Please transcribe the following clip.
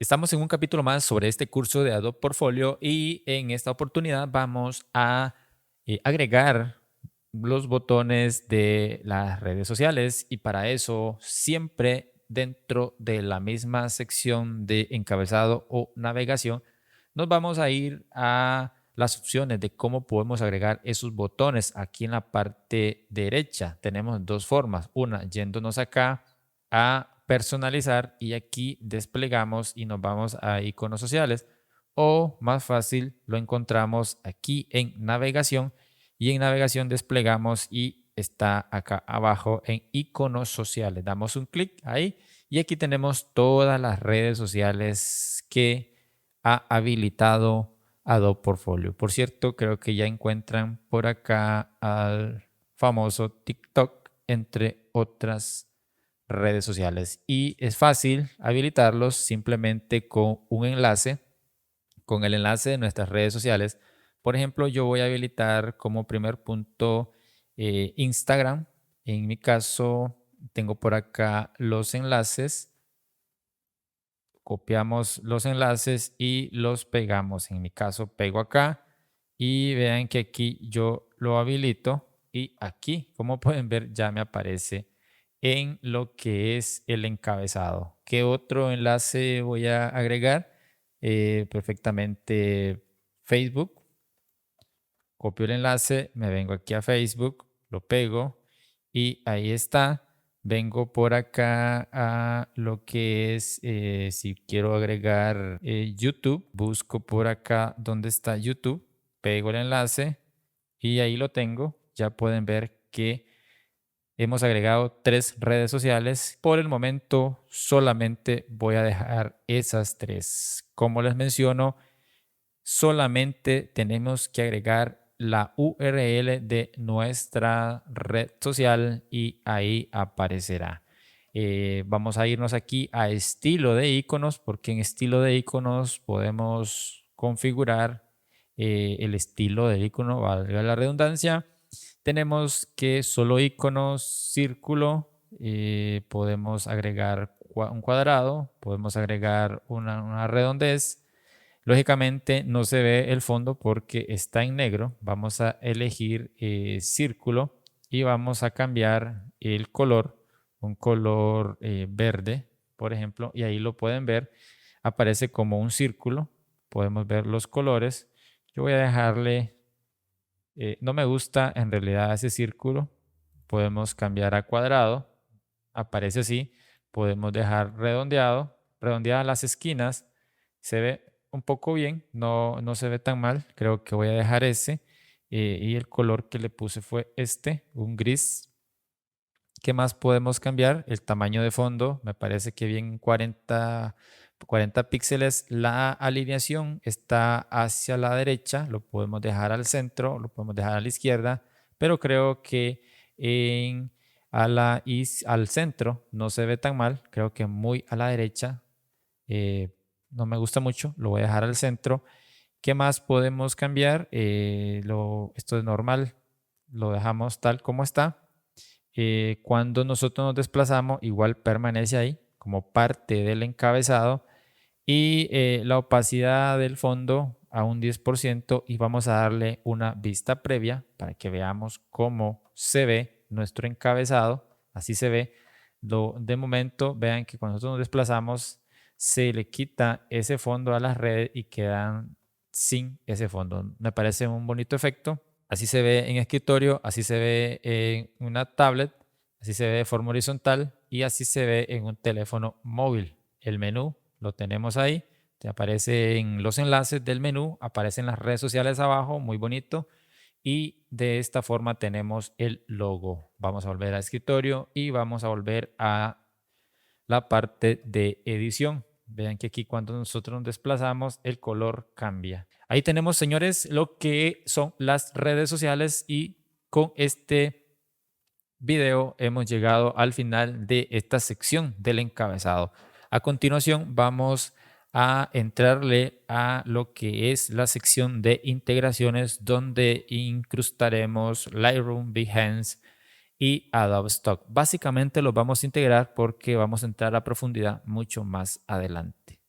Estamos en un capítulo más sobre este curso de Adobe Portfolio y en esta oportunidad vamos a agregar los botones de las redes sociales y para eso siempre dentro de la misma sección de encabezado o navegación nos vamos a ir a las opciones de cómo podemos agregar esos botones. Aquí en la parte derecha tenemos dos formas. Una, yéndonos acá a personalizar y aquí desplegamos y nos vamos a iconos sociales. O más fácil, lo encontramos aquí en navegación y en navegación desplegamos y está acá abajo en iconos sociales. Damos un clic ahí y aquí tenemos todas las redes sociales que ha habilitado Adobe Portfolio. Por cierto, creo que ya encuentran por acá al famoso TikTok, entre otras redes sociales. Y es fácil habilitarlos simplemente con un enlace, con el enlace de nuestras redes sociales. Por ejemplo, yo voy a habilitar como primer punto Instagram. En mi caso, tengo por acá los enlaces. Copiamos los enlaces y los pegamos. En mi caso, pego acá y vean que aquí yo lo habilito y aquí, como pueden ver, ya me aparece en lo que es el encabezado. ¿Qué otro enlace voy a agregar? Perfectamente Facebook. Copio el enlace, me vengo aquí a Facebook, lo pego y ahí está. Vengo por acá a lo que es, si quiero agregar YouTube, busco por acá donde está YouTube, pego el enlace y ahí lo tengo. Ya pueden ver que hemos agregado 3 redes sociales. Por el momento solamente voy a dejar esas 3. Como les menciono, solamente tenemos que agregar la URL de nuestra red social y ahí aparecerá. Vamos a irnos aquí a estilo de iconos porque en estilo de iconos podemos configurar el estilo del icono, valga la redundancia. Tenemos que solo iconos, círculo, podemos agregar un cuadrado, podemos agregar una redondez. Lógicamente no se ve el fondo porque está en negro. Vamos a elegir círculo y vamos a cambiar el color, un color verde, por ejemplo, y ahí lo pueden ver. Aparece como un círculo. Podemos ver los colores. Yo voy a dejarle, no me gusta en realidad ese círculo. Podemos cambiar a cuadrado. Aparece así. Podemos dejar redondeado, redondeadas las esquinas. Se ve un poco bien, no se ve tan mal. Creo que voy a dejar ese. Y el color que le puse fue este, un gris. ¿Qué más podemos cambiar? El tamaño de fondo, me parece que bien 40 píxeles. La alineación está hacia la derecha, lo podemos dejar al centro, lo podemos dejar a la izquierda, pero creo que en, al centro no se ve tan mal, creo que muy a la derecha no me gusta mucho, lo voy a dejar al centro. ¿Qué más podemos cambiar? Esto es normal, lo dejamos tal como está. Cuando nosotros nos desplazamos, igual permanece ahí como parte del encabezado y la opacidad del fondo a un 10% y vamos a darle una vista previa para que veamos cómo se ve nuestro encabezado. Así se ve. De momento, vean que cuando nosotros nos desplazamos, se le quita ese fondo a las redes y quedan sin ese fondo. Me parece un bonito efecto. Así se ve en escritorio, así se ve en una tablet, así se ve de forma horizontal y así se ve en un teléfono móvil. El menú lo tenemos ahí, te aparecen los enlaces del menú, aparecen las redes sociales abajo, muy bonito. Y de esta forma tenemos el logo. Vamos a volver a escritorio y vamos a volver a la parte de edición. Vean que aquí cuando nosotros nos desplazamos, el color cambia. Ahí tenemos, señores, lo que son las redes sociales y con este video hemos llegado al final de esta sección del encabezado. A continuación vamos a entrarle a lo que es la sección de integraciones donde incrustaremos Lightroom, Behance y Adobe Stock. Básicamente los vamos a integrar porque vamos a entrar a profundidad mucho más adelante.